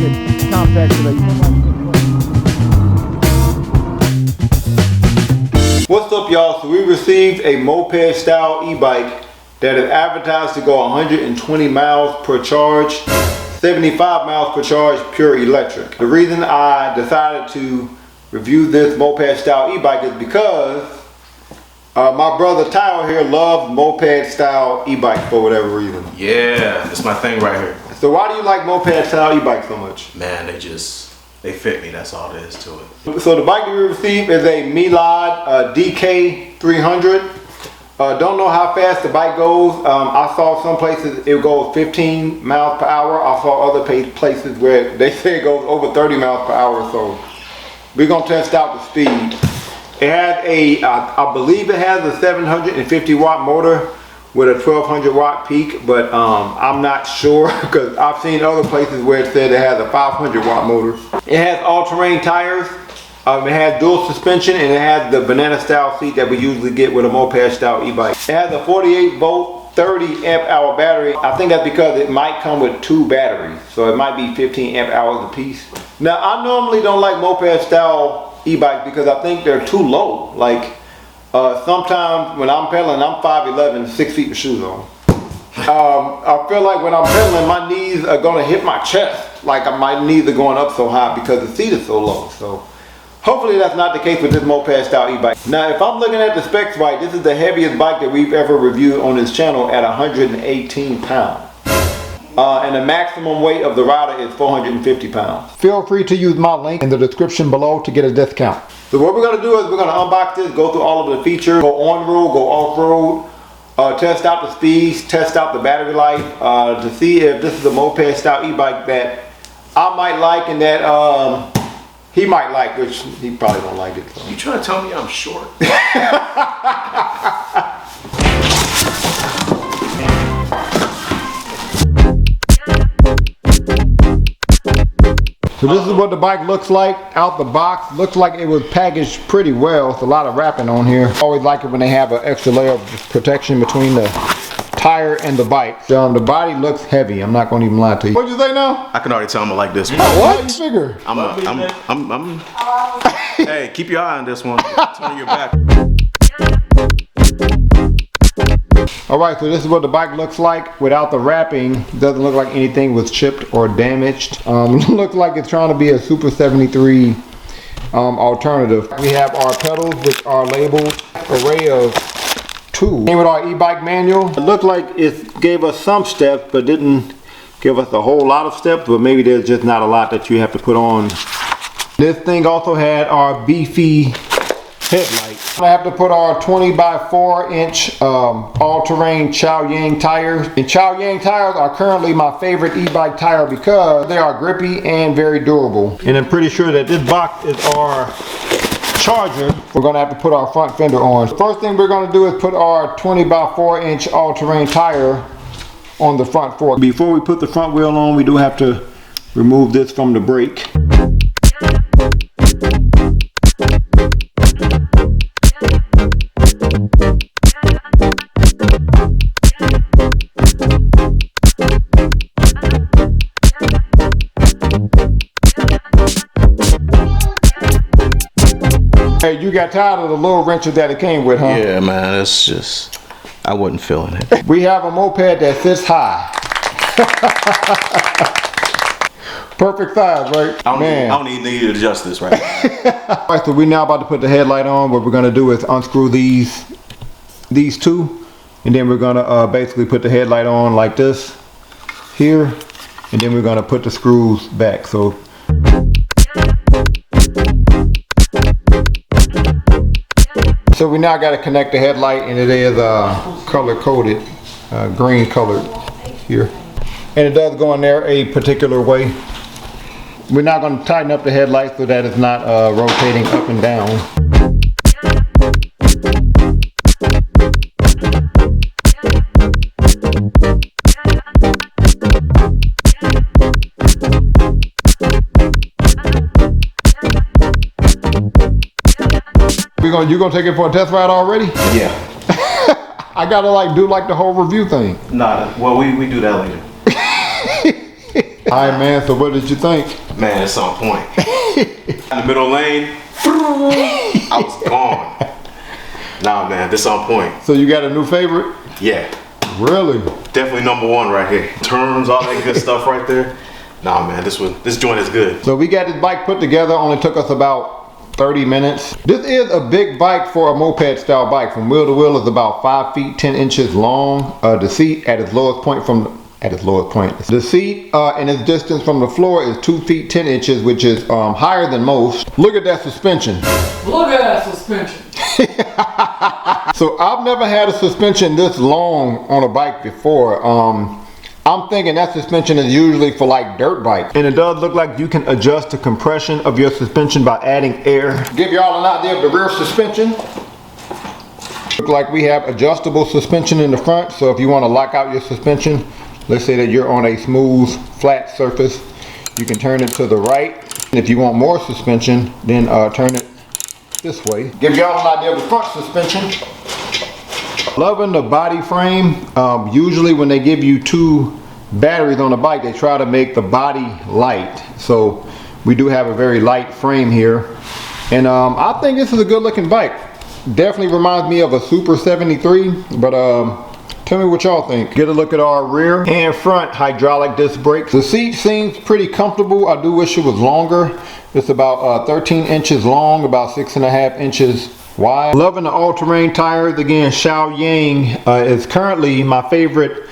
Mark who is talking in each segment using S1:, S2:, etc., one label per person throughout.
S1: and compact today. What's up, y'all? So we received a moped style e-bike that is advertised to go 120 miles per charge, 75 miles per charge pure electric. The reason I decided to review this moped style e-bike is because my brother Tyler here loves moped style e-bikes for whatever reason.
S2: Yeah, it's my thing right here.
S1: So why do you like moped style e-bikes so much?
S2: Man, they fit me, that's all there is to it.
S1: So the bike that we received is a Meelod DK300. Don't know how fast the bike goes. I saw some places it goes 15 miles per hour. I saw other places where they say it goes over 30 miles per hour. So we're gonna test out the speed. It has I believe it has a 750 watt motor with a 1200 watt peak, but I'm not sure because I've seen other places where it said it has a 500 watt motor. It has all-terrain tires. It has dual suspension, and it has the banana style seat that we usually get with a moped style e-bike. It has a 48 volt 30 amp hour battery. I think that's because it might come with 2 batteries, so it might be 15 amp hours a piece. Now I normally don't like moped style e-bikes because I think they're too low. Like sometimes when I'm pedaling, I'm 5'11", 6 feet with shoes on. I feel like when I'm pedaling, my knees are gonna hit my chest. Like my knees are going up so high because the seat is so low. So hopefully that's not the case with this moped style e-bike. Now if I'm looking at the specs right, this is the heaviest bike that we've ever reviewed on this channel at 118 pounds. And the maximum weight of the rider is 450 pounds. Feel free to use my link in the description below to get a discount. So what we're gonna do is we're gonna unbox this, go through all of the features, go on road, go off road, test out the speeds, test out the battery life, to see if this is a moped style e-bike that I might like and that he might like, which he probably don't like it. So.
S2: You trying to tell me I'm short?
S1: So this is what the bike looks like out the box. Looks like it was packaged pretty well. It's a lot of wrapping on here. Always like it when they have an extra layer of protection between the tire and the bike. The body looks heavy. I'm not going to even lie to you. What'd you say now?
S2: I can already tell I'm gonna like this one.
S1: Oh, what? You figure?
S2: Hey, keep your eye on this one. Turn your back.
S1: Alright, so this is what the bike looks like without the wrapping. Doesn't look like anything was chipped or damaged. Looks like it's trying to be a Super 73 alternative. We have our pedals, which are labeled array of 2. Came with our e-bike manual. It looked like it gave us some steps, but didn't give us a whole lot of steps, but maybe there's just not a lot that you have to put on. This thing also had our beefy headlight. I have to put our 20 by 4 inch all-terrain Chow Yang tires. And Chow Yang tires are currently my favorite e-bike tire because they are grippy and very durable. And I'm pretty sure that this box is our charger. We're gonna have to put our front fender on. First thing we're gonna do is put our 20 by 4 inch all-terrain tire on the front fork. Before we put the front wheel on, we do have to remove this from the brake. Hey, you got tired of the little wrenches that it came with, huh?
S2: Yeah, man, it's just, I wasn't feeling it.
S1: We have a moped that sits high. Perfect size, right?
S2: I don't even need to adjust this right now.
S1: Alright, so we're now about to put the headlight on. What we're gonna do is unscrew these 2, and then we're gonna basically put the headlight on like this here, and then we're gonna put the screws back. So we now got to connect the headlight, and it is color coded, green colored here, and it does go in there a particular way. We're not going to tighten up the headlight so that it's not rotating up and down. You gonna take it for a test ride already?
S2: Yeah.
S1: I gotta do the whole review thing.
S2: Nah, well we do that later.
S1: All right, man, so what did you think?
S2: Man, it's on point. In the middle lane, I was gone. Nah, man, this on point.
S1: So you got a new favorite?
S2: Yeah.
S1: Really?
S2: Definitely number one right here. Turns, all that good stuff right there. Nah, man, this joint is good.
S1: So we got this bike put together, only took us about 30 minutes. This is a big bike for a moped style bike. From wheel to wheel is about 5 feet 10 inches long. The seat at its lowest point the seat and its distance from the floor is 2 feet 10 inches, which is higher than most. Look at that suspension.
S3: Look at that suspension.
S1: So I've never had a suspension this long on a bike before. I'm thinking that suspension is usually for like dirt bikes. And it does look like you can adjust the compression of your suspension by adding air. Give y'all an idea of the rear suspension. Look like we have adjustable suspension in the front. So if you want to lock out your suspension, let's say that you're on a smooth, flat surface, you can turn it to the right. And if you want more suspension, then turn it this way. Give y'all an idea of the front suspension. Loving the body frame. Usually when they give you 2 batteries on the bike, they try to make the body light. So we do have a very light frame here. And I think this is a good looking bike. Definitely reminds me of a Super 73, but tell me what y'all think. Get a look at our rear and front hydraulic disc brakes. The seat seems pretty comfortable. I do wish it was longer. It's about 13 inches long, about 6.5 inches wide. Loving the all-terrain tires. Again, Xiaoyang is currently my favorite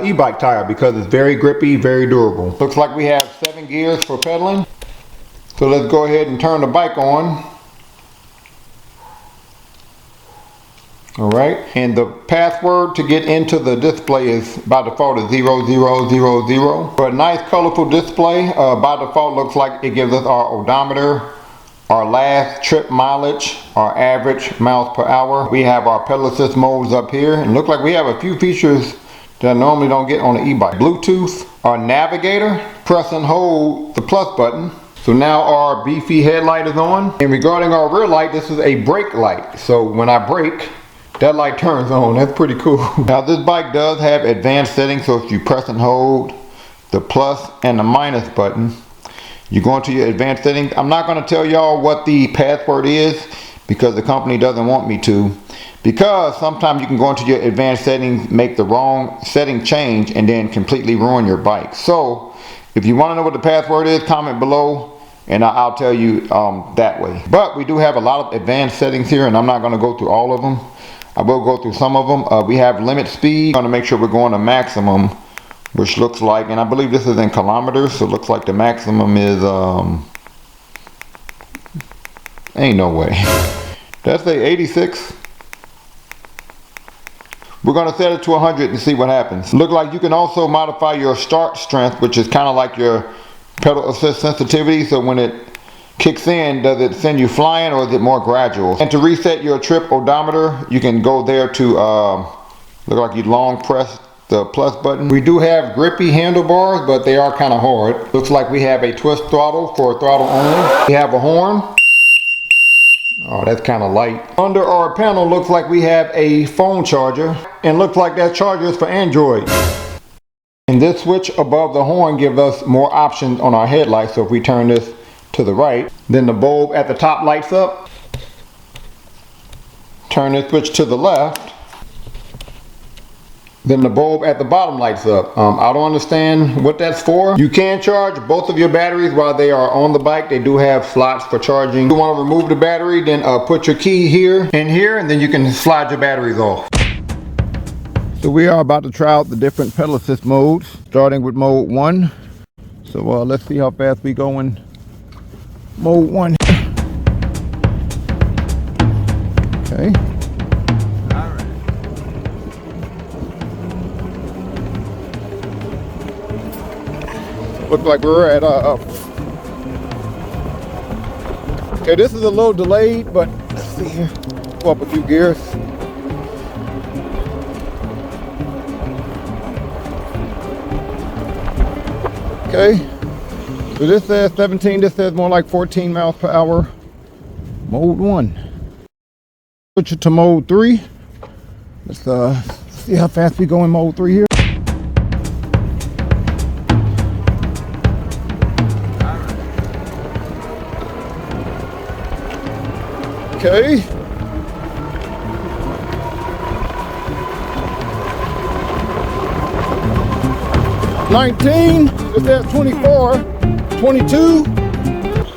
S1: e-bike tire because it's very grippy, very durable. Looks like we have 7 gears for pedaling. So let's go ahead and turn the bike on. All right, and the password to get into the display is by default is 0000. For a nice colorful display, by default looks like it gives us our odometer, our last trip mileage, our average miles per hour. We have our pedal assist modes up here, and look like we have a few features that I normally don't get on an e-bike. Bluetooth, our navigator, press and hold the plus button. So now our beefy headlight is on. And regarding our rear light, this is a brake light. So when I brake, that light turns on. That's pretty cool. Now this bike does have advanced settings, so if you press and hold the plus and the minus button, you go into your advanced settings. I'm not going to tell y'all what the password is because the company doesn't want me to. Because sometimes you can go into your advanced settings, make the wrong setting change, and then completely ruin your bike. So if you want to know what the password is, comment below and I'll tell you that way. But we do have a lot of advanced settings here, and I'm not going to go through all of them. I will go through some of them. We have limit speed. I'm going to make sure we're going to maximum, which looks like, and I believe this is in kilometers, so it looks like the maximum is, ain't no way. That's the 86. We're going to set it to 100 and see what happens. Look like you can also modify your start strength, which is kind of like your pedal assist sensitivity. So when it kicks in, does it send you flying or is it more gradual? And to reset your trip odometer, you can go there to look like you long press the plus button. We do have grippy handlebars, but they are kind of hard. Looks like we have a twist throttle for throttle only. We have a horn. Oh, that's kind of light. Under our panel looks like we have a phone charger, and looks like that charger is for Android. And this switch above the horn gives us more options on our headlights. So if we turn this to the right, then the bulb at the top lights up. Turn this switch to the left, then the bulb at the bottom lights up. I don't understand what that's for. You can charge both of your batteries while they are on the bike. They do have slots for charging. If you want to remove the battery, then put your key here and here, and then you can slide your batteries off. So we are about to try out the different pedal assist modes, starting with mode 1. So let's see how fast we go in mode 1. Okay. Looks like we're at okay, this is a little delayed, but let's see here. Go up a few gears. Okay, so this says 17, this says more like 14 miles per hour. Mode 1. Switch it to mode 3. Let's see how fast we go in mode 3 here. Okay. $19, it says $24, $22,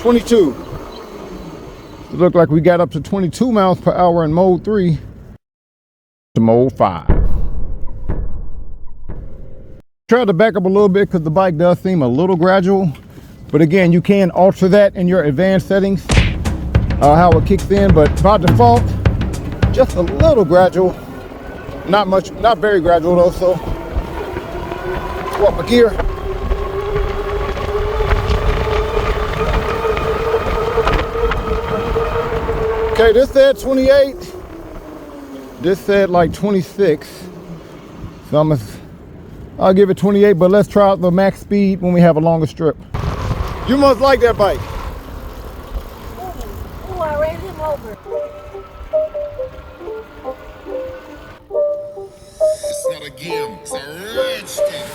S1: $22. It looked like we got up to 22 miles per hour in mode 3 to mode 5. Try to back up a little bit because the bike does seem a little gradual. But again, you can alter that in your advanced settings, how it kicks in. But by default, just a little gradual. Not much, not very gradual though, so swap a gear. Okay, this said 28. This said like 26. So I'll give it 28, but let's try out the max speed when we have a longer strip. You must like that bike.
S4: Oh, I ran him over.
S5: It's not a game, it's a rich thing.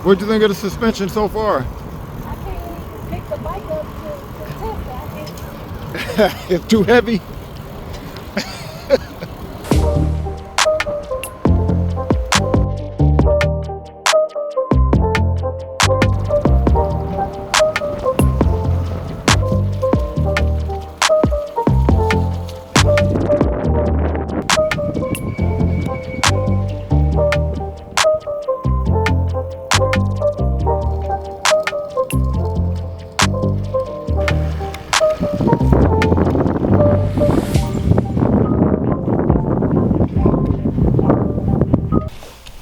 S1: What'd you think of the suspension so far?
S4: I can't even pick the bike up to test it.
S1: It's too heavy.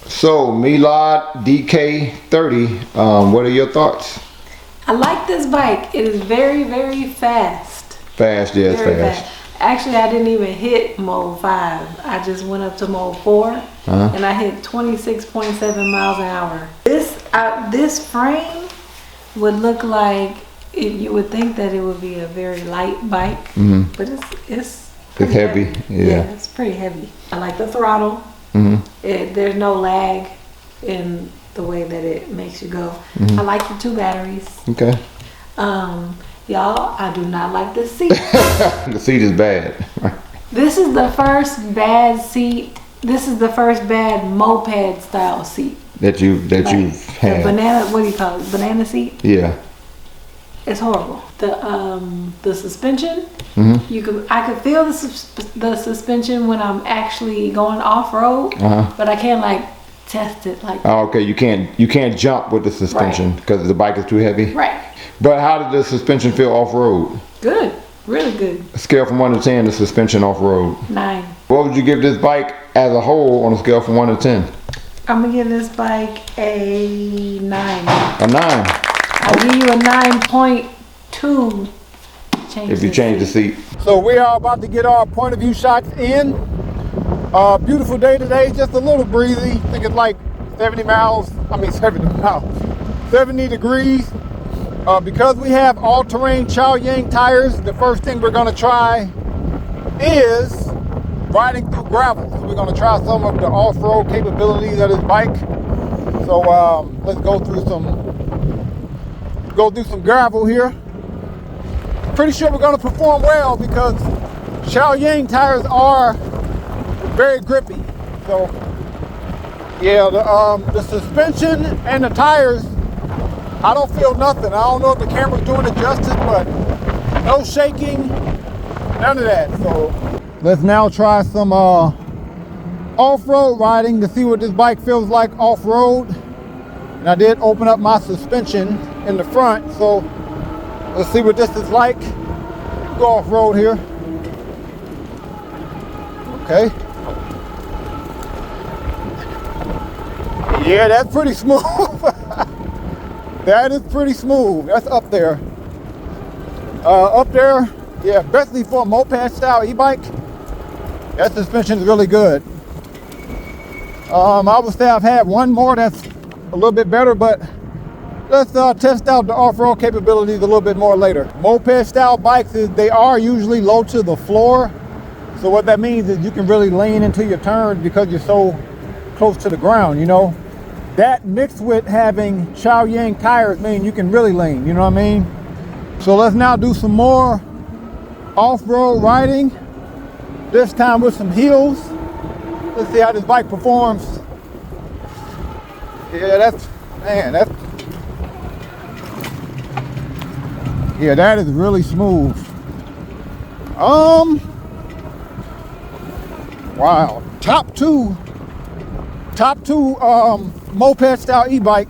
S1: So, Meelod DK300, what are your thoughts?
S6: I like this bike. It is very, very fast.
S1: Fast, yeah, it's
S6: Very
S1: fast.
S6: Actually, I didn't even hit mode 5. I just went up to mode 4 and I hit 26.7 miles an hour. This frame would look like you would think that it would be a very light bike, but it's pretty
S1: heavy, yeah.
S6: It's pretty heavy. I like the throttle. There's no lag in the way that it makes you go. I like the 2 batteries.
S1: Okay.
S6: Y'all, I do not like the seat.
S1: The seat is bad.
S6: This is the first bad seat. This is the first bad moped style seat.
S1: That you've
S6: The
S1: had.
S6: banana, what do you call it? Banana seat?
S1: Yeah.
S6: It's horrible. The suspension, I could feel the suspension when I'm actually going off road, but I can't like test it like.
S1: Oh, okay. You can't jump with the suspension because the bike is too heavy.
S6: Right.
S1: But how did the suspension feel off road?
S6: Good. Really good.
S1: Scale from 1 to 10, the suspension off road.
S6: 9.
S1: What would you give this bike as a whole on a scale from 1 to 10?
S6: I'm gonna give this bike a 9.
S1: A 9.
S6: I'll give you a 9.2.
S1: If you change the seat. So we are about to get our point of view shots in. Beautiful day today, just a little breezy. I think it's like 70 degrees. Because we have all-terrain Chaoyang tires, the first thing we're gonna try is riding through gravel. So we're gonna try some of the off-road capabilities of this bike. So let's go through some gravel here. Pretty sure we're gonna perform well because Chaoyang tires are very grippy. So yeah, the suspension and the tires, I don't feel nothing. I don't know if the camera's doing it justice, but no shaking, none of that. So let's now try some off-road riding to see what this bike feels like off-road. And I did open up my suspension in the front, so let's see what this is like. Go off-road here. Okay. Yeah, that's pretty smooth. That is pretty smooth. That's up there. Up there, yeah, especially for a moped style e-bike, that suspension is really good. I would say I've had one more that's a little bit better, but let's test out the off-road capabilities a little bit more later. Moped style bikes, they are usually low to the floor. So what that means is you can really lean into your turns because you're so close to the ground, you know. That mixed with having Chaoyang tires mean you can really lean, you know what I mean? So let's now do some more off-road riding, this time with some heels. Let's see how this bike performs. Yeah, that is really smooth. Wow, top two moped style e-bike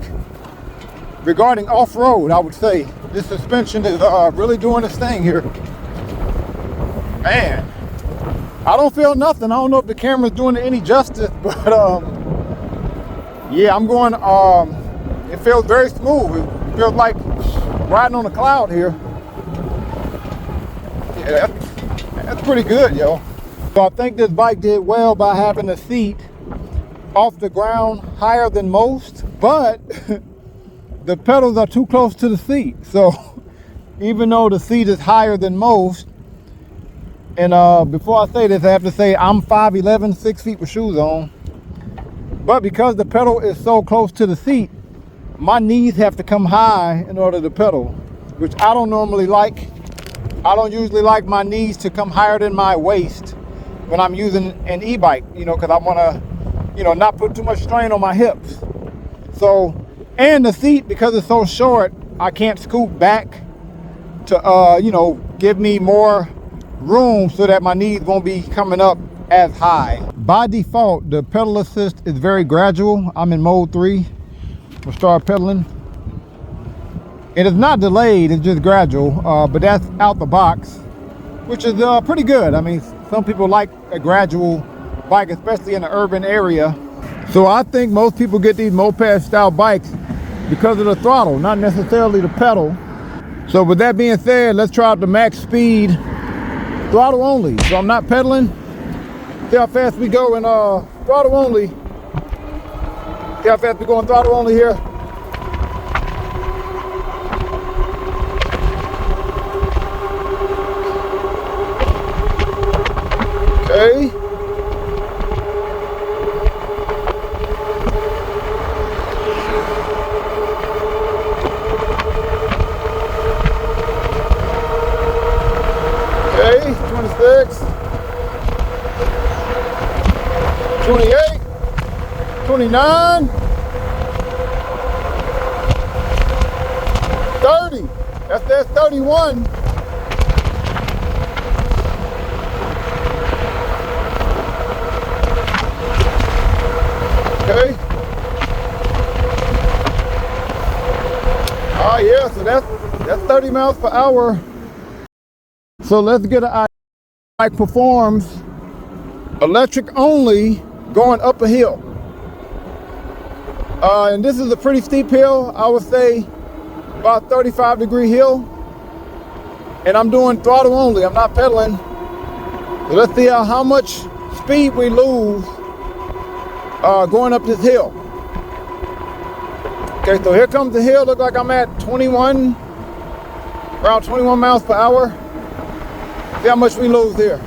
S1: regarding off-road, I would say. This suspension is really doing its thing here. Man, I don't feel nothing. I don't know if the camera's doing it any justice, but yeah, I'm going, it feels very smooth. It feels like riding on a cloud here. Yeah, that's pretty good, yo. So I think this bike did well by having the seat off the ground higher than most, but the pedals are too close to the seat. So even though the seat is higher than most, and before I say this, I have to say I'm 5'11", 6 feet with shoes on. But because the pedal is so close to the seat, my knees have to come high in order to pedal, which I don't normally like. I don't usually like my knees to come higher than my waist when I'm using an e-bike, you know, because I want to, you know, not put too much strain on my hips. So, and the seat, because it's so short, I can't scoot back to, you know, give me more room so that my knees won't be coming up as high. By default, the pedal assist is very gradual. I'm in mode 3. We'll start pedaling. It is not delayed, it's just gradual, but that's out the box, which is pretty good. I mean, some people like a gradual bike, especially in an urban area. So I think most people get these moped style bikes because of the throttle, not necessarily the pedal. So with that being said, let's try out the max speed throttle only. So I'm not pedaling. See how fast we go in throttle only. See how fast we go in throttle only here. Okay. Okay, 26, 28, 29, 30. That's 31. Okay. Oh yeah, so that's 30 miles per hour. So let's get an idea. Bike performs electric only going up a hill. And this is a pretty steep hill. I would say about 35-degree hill. And I'm doing throttle only. I'm not pedaling. So let's see how much speed we lose going up this hill. Okay, so here comes the hill. Look like I'm at 21, around 21 miles per hour. See how much we lose here.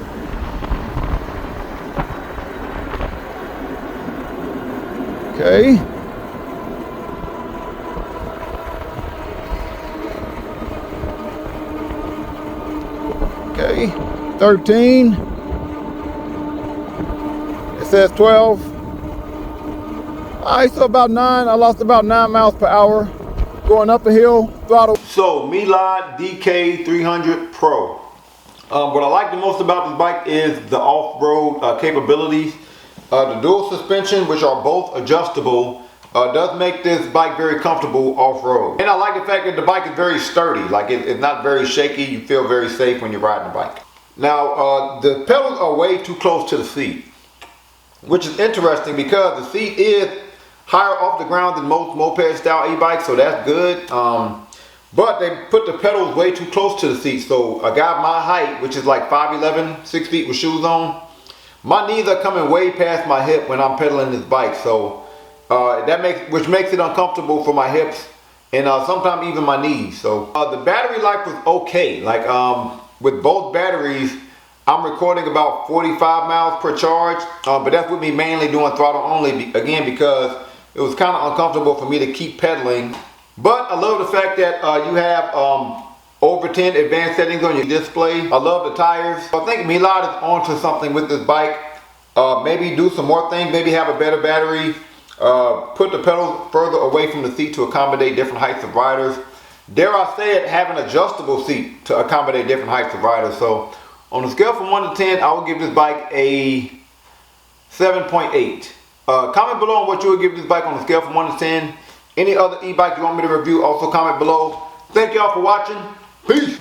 S1: Okay. Okay, 13. It says 12. All right, so about 9. I lost about 9 miles per hour going up a hill, throttle. So Meelod DK300 Pro. What I like the most about this bike is the off-road capabilities. The dual suspension, which are both adjustable, does make this bike very comfortable off-road. And I like the fact that the bike is very sturdy. Like it's not very shaky. You feel very safe when you're riding the bike. Now, the pedals are way too close to the seat, which is interesting because the seat is higher off the ground than most moped style e-bikes, so that's good. But they put the pedals way too close to the seat. So a guy my height, which is like 5'11", 6 feet with shoes on, my knees are coming way past my hip when I'm pedaling this bike. So which makes it uncomfortable for my hips and sometimes even my knees. So the battery life was okay. Like with both batteries, I'm recording about 45 miles per charge. But that's with me mainly doing throttle only again because it was kind of uncomfortable for me to keep pedaling. But I love the fact that you have over 10 advanced settings on your display. I love the tires. I think Meelod is onto something with this bike. Maybe do some more things, maybe have a better battery, put the pedals further away from the seat to accommodate different heights of riders. Dare I say it, have an adjustable seat to accommodate different heights of riders. So on a scale from 1 to 10, I will give this bike a 7.8. Comment below on what you would give this bike on a scale from 1 to 10. Any other e-bike you want me to review, also comment below. Thank y'all for watching. Peace.